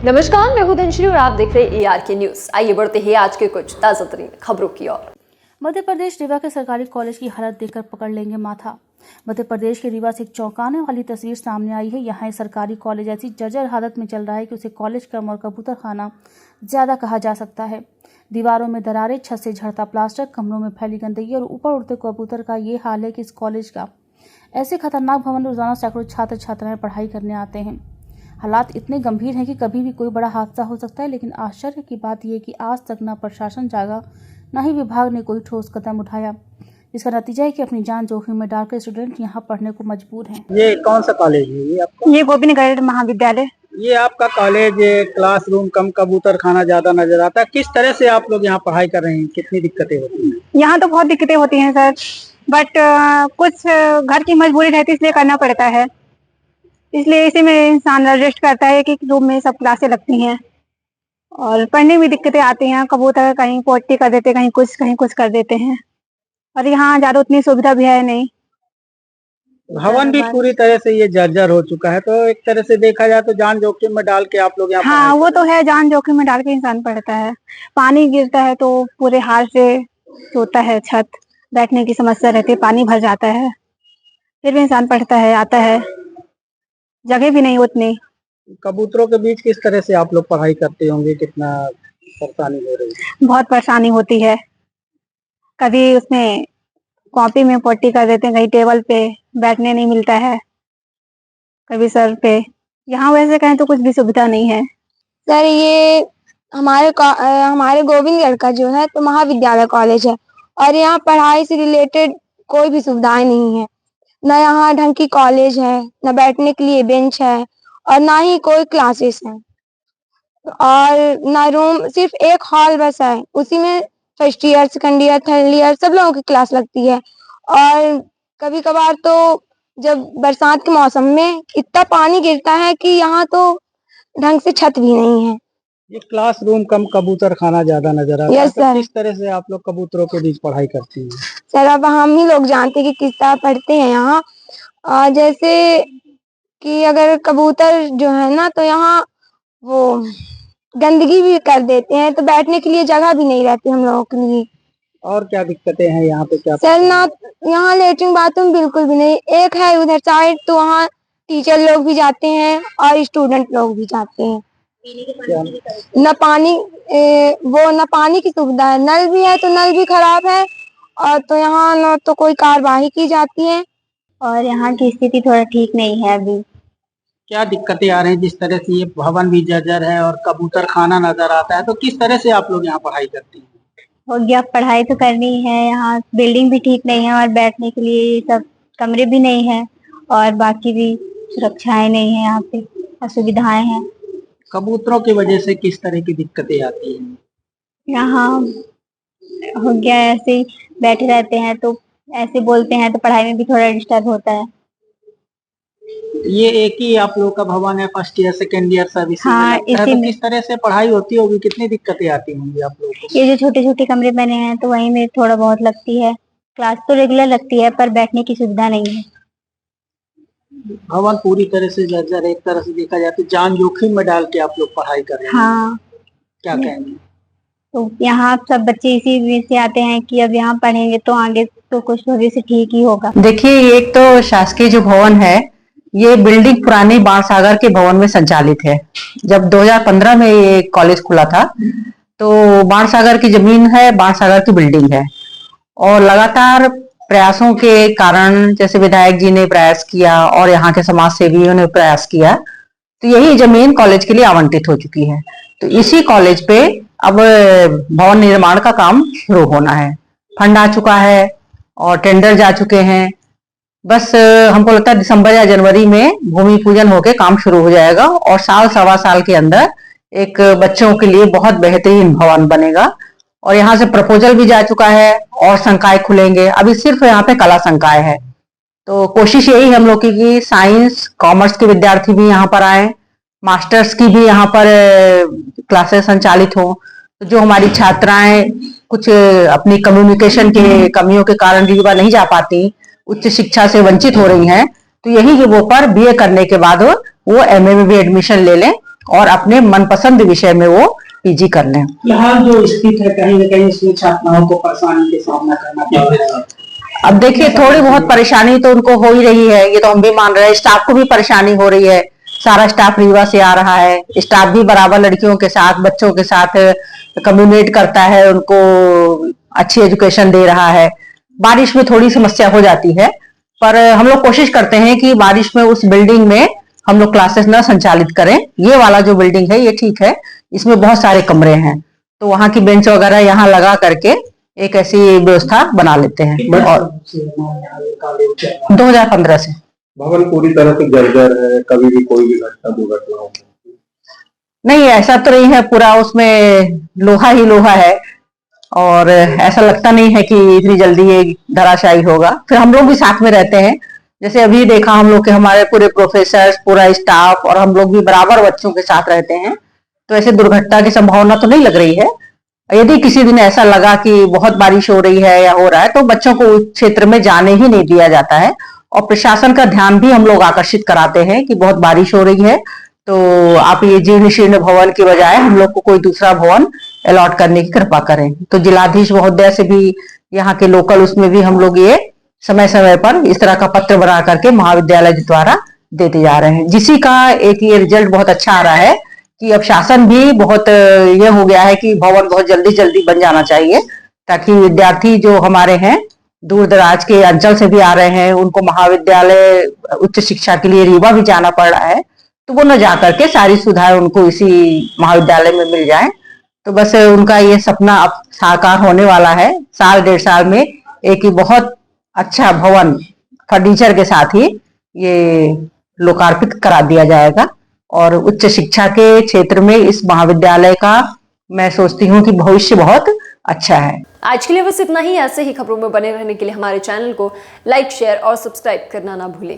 नमस्कार, मैं हूं धनश्री और आप देख रहे हैं ARK न्यूज। आइए बढ़ते हैं आज के कुछ ताजा तरीन खबरों की ओर। मध्य प्रदेश रीवा के सरकारी कॉलेज की हालत देखकर पकड़ लेंगे माथा। मध्य प्रदेश के रीवा से एक चौंकाने वाली तस्वीर सामने आई है। यहाँ सरकारी कॉलेज ऐसी जर्जर हालत में चल रहा है कि उसे कॉलेज कम और कबूतर खाना ज्यादा कहा जा सकता है। दीवारों में दरारें, छत से झड़ता प्लास्टर, कमरों में फैली गंदगी और ऊपर उड़ते कबूतर का ये हाल है कि इस कॉलेज का ऐसे खतरनाक भवन में रोजाना सैकड़ों छात्र छात्राएं पढ़ाई करने आते हैं। हालात इतने गंभीर हैं कि कभी भी कोई बड़ा हादसा हो सकता है, लेकिन आश्चर्य की बात यह कि आज तक न प्रशासन जागा, न ही विभाग ने कोई ठोस कदम उठाया, जिसका नतीजा है कि अपनी जान जोखिम में डालकर स्टूडेंट यहाँ पढ़ने को मजबूर हैं। ये कौन सा कॉलेज है ये आपका? ये गोविंदगढ़ महाविद्यालय। ये आपका कॉलेज क्लासरूम कम कबूतर खाना ज्यादा नजर आता है। किस तरह से आप लोग यहाँ पढ़ाई कर रहे हैं? कितनी दिक्कतें होती हैं? यहाँ तो बहुत दिक्कतें होती हैं सर, बट कुछ घर की मजबूरी रहती है, इसलिए करना पड़ता है। इसलिए इसी में इंसान एडजस्ट करता है कि रूम में सब क्लासें लगती हैं और पढ़ने में दिक्कतें आती हैं। कबूतर कहीं पोटी कर देते, कहीं कुछ कर देते हैं, और यहाँ ज्यादा उतनी सुविधा भी है नहीं। भवन भी पूरी तरह से ये जर्जर हो चुका है, तो एक तरह से देखा जाए तो जान जोखिम में डाल के आप लोग यहाँ हाँ, वो तो है, जान जोखिम में डाल के इंसान पढ़ता है। पानी गिरता है तो पूरे हाथ से टूटता है छत, बैठने की समस्या रहती है, पानी भर जाता है, फिर भी इंसान पढ़ता है, आता है। जगह भी नहीं उतनी। कबूतरों के बीच किस तरह से आप लोग पढ़ाई करते होंगे? कितना परेशानी हो रही है? बहुत परेशानी होती है। कभी उसमें कॉपी में पोटी कर देते हैं, कहीं टेबल पे बैठने नहीं मिलता है, कभी सर पे। यहाँ वैसे कहें तो कुछ भी सुविधा नहीं है सर। ये हमारे गोविंदगढ़ का जो है तो महाविद्यालय कॉलेज है, और यहाँ पढ़ाई से रिलेटेड कोई भी सुविधाएं नहीं है। न यहाँ ढंग की कॉलेज है, न बैठने के लिए बेंच है, और ना ही कोई क्लासेस है, और न रूम, सिर्फ एक हॉल बस है, उसी में first year, second year, third year सब लोगों की क्लास लगती है। और कभी कभार तो जब बरसात के मौसम में इतना पानी गिरता है कि यहाँ तो ढंग से छत भी नहीं है। ये क्लासरूम कम कबूतर खाना ज्यादा नजर आता है, तो किस तरह से आप लोग कबूतरों के बीच पढ़ाई करती हैं? सर, अब हम ही लोग जानते हैं कि किस तरह पढ़ते हैं यहाँ। जैसे कि अगर कबूतर जो है ना, तो यहाँ वो गंदगी भी कर देते हैं, तो बैठने के लिए जगह भी नहीं रहती हम लोगों के लिए। और क्या दिक्कतें हैं यहाँ पे? क्या सर ना, यहाँ लेटरिन बाथरूम बिल्कुल भी नहीं। एक है उधर साइड, तो वहाँ टीचर लोग भी जाते हैं और स्टूडेंट लोग भी जाते हैं। न पानी की सुविधा है, नल भी है तो नल भी खराब है, और तो यहाँ न तो कोई कार्यवाही की जाती है, और यहाँ की स्थिति थोड़ा ठीक नहीं है अभी। क्या दिक्कतें आ रही हैं? जिस तरह से ये भवन भी जर्जर है और कबूतर खाना नजर आता है, तो किस तरह से आप लोग यहाँ पढ़ाई करती हैं? हो गया, पढ़ाई तो करनी है। यहाँ बिल्डिंग भी ठीक नहीं है, और बैठने के लिए सब कमरे भी नहीं है, और बाकी भी सुरक्षाएं नहीं है, यहाँ पे असुविधाएं हैं। कबूतरों की वजह से किस तरह की दिक्कतें आती हैं? यहाँ हो गया, ऐसे ही बैठे रहते हैं तो ऐसे बोलते हैं, तो पढ़ाई में भी थोड़ा डिस्टर्ब होता है। ये एक ही आप लोग का भवन है, first year second year service? हाँ, तो किस तरह से पढ़ाई होती होगी? कितनी दिक्कतें आती होंगी आप लोगों को? ये जो छोटे छोटे कमरे बने हैं, तो वहीं में थोड़ा बहुत लगती है। क्लास तो रेगुलर लगती है, पर बैठने की सुविधा नहीं है। भवन पूरी तरह से जर्जर है। एक तरह से देखा जाए तो जान जोखिम में डाल के आप लोग पढ़ाई कर रहे हैं। हाँ, क्या कहेंगे? तो यहाँ सब बच्चे इसी वजह से आते हैं कि अब यहाँ पढ़ेंगे तो आगे तो कुछ भविष्य ठीक ही होगा। देखिए, एक तो शासकीय जो भवन है, ये बिल्डिंग पुरानी बाणसागर के भवन में संचालित है। जब 2015 में ये कॉलेज खुला था, तो बाणसागर की जमीन है, बाणसागर की बिल्डिंग है, और लगातार प्रयासों के कारण, जैसे विधायक जी ने प्रयास किया और यहाँ के समाज सेवियों ने प्रयास किया, तो यही जमीन कॉलेज के लिए आवंटित हो चुकी है। तो इसी कॉलेज पे अब भवन निर्माण का काम शुरू होना है। फंड आ चुका है और टेंडर जा चुके हैं। बस हमको लगता है दिसंबर या जनवरी में भूमि पूजन होके काम शुरू हो जाएगा, और साल सवा साल के अंदर एक बच्चों के लिए बहुत बेहतरीन भवन बनेगा। और यहाँ से प्रपोजल भी जा चुका है, और संकाय खुलेंगे। अभी सिर्फ यहाँ पे कला संकाय है। तो कोशिश यही हम लोग की कि साइंस कॉमर्स के विद्यार्थी भी यहाँ पर आए, मास्टर्स की भी यहाँ पर क्लासेस संचालित हो। तो जो हमारी छात्राएं कुछ अपनी कम्युनिकेशन के कमियों के कारण रीवा नहीं जा पाती, उच्च शिक्षा से वंचित हो रही हैं, तो यही कि वो पर BA करने के बाद वो MA में भी एडमिशन ले लें और अपने मनपसंद विषय में वो पीजी कर लें। फिलहाल जो स्थिति है कहीं न कहीं इसमें छात्राओं को परेशानी के सामना करना पड़ रहा है। अब देखिए थोड़ी बहुत परेशानी तो उनको हो ही रही है, ये तो हम भी मान रहे हैं। स्टाफ को भी परेशानी हो रही है, सारा स्टाफ रीवा से आ रहा है, स्टाफ भी बराबर लड़कियों के साथ बच्चों के साथ कम्युनिकेट करता है, उनको अच्छी एजुकेशन दे रहा है। बारिश में थोड़ी समस्या हो जाती है, पर हम लोग कोशिश करते हैं कि बारिश में उस बिल्डिंग में हम लोग क्लासेस न संचालित करें। ये वाला जो बिल्डिंग है ये ठीक है, इसमें बहुत सारे कमरे हैं, तो वहाँ की बेंच वगैरह यहाँ लगा करके एक ऐसी व्यवस्था बना लेते हैं। और 2015 से भवन पूरी तरह से जर्जर है, कभी भी कोई भी घटना दुर्घटना हो? नहीं, ऐसा तो नहीं है, पूरा उसमें लोहा ही लोहा है और ऐसा लगता नहीं है कि इतनी जल्दी ये धराशायी होगा। फिर हम लोग भी साथ में रहते हैं, जैसे अभी देखा हम लोग के हमारे पूरे प्रोफेसर, पूरा स्टाफ और हम लोग भी बराबर बच्चों के साथ रहते हैं, तो ऐसे दुर्घटना की संभावना तो नहीं लग रही है। यदि किसी दिन ऐसा लगा कि बहुत बारिश हो रही है या हो रहा है तो बच्चों को उस क्षेत्र में जाने ही नहीं दिया जाता है और प्रशासन का ध्यान भी हम लोग आकर्षित कराते हैं कि बहुत बारिश हो रही है तो आप ये जीर्ण शीर्ण भवन की बजाय हम लोग को कोई दूसरा भवन अलॉट करने की कृपा करें। तो जिलाधीश महोदय से भी यहाँ के लोकल उसमें भी हम लोग ये समय समय पर इस तरह का पत्र बना करके महाविद्यालय द्वारा देते जा रहे हैं, जिसी का एक ये रिजल्ट बहुत अच्छा आ रहा है कि अब शासन भी बहुत ये हो गया है कि भवन बहुत जल्दी जल्दी बन जाना चाहिए, ताकि विद्यार्थी जो हमारे हैं दूर दराज के अंचल से भी आ रहे हैं, उनको महाविद्यालय उच्च शिक्षा के लिए रीवा भी जाना पड़ रहा है, तो वो न जा करके सारी सुविधाएं उनको इसी महाविद्यालय में मिल जाए। तो बस उनका ये सपना अब साकार होने वाला है। साल 1.5 साल में एक ही बहुत अच्छा भवन फर्नीचर के साथ ही ये लोकार्पित करा दिया जाएगा और उच्च शिक्षा के क्षेत्र में इस महाविद्यालय का मैं सोचती हूँ कि भविष्य बहुत अच्छा है। आज के लिए बस इतना ही। ऐसे ही खबरों में बने रहने के लिए हमारे चैनल को लाइक, शेयर और सब्सक्राइब करना ना भूलें।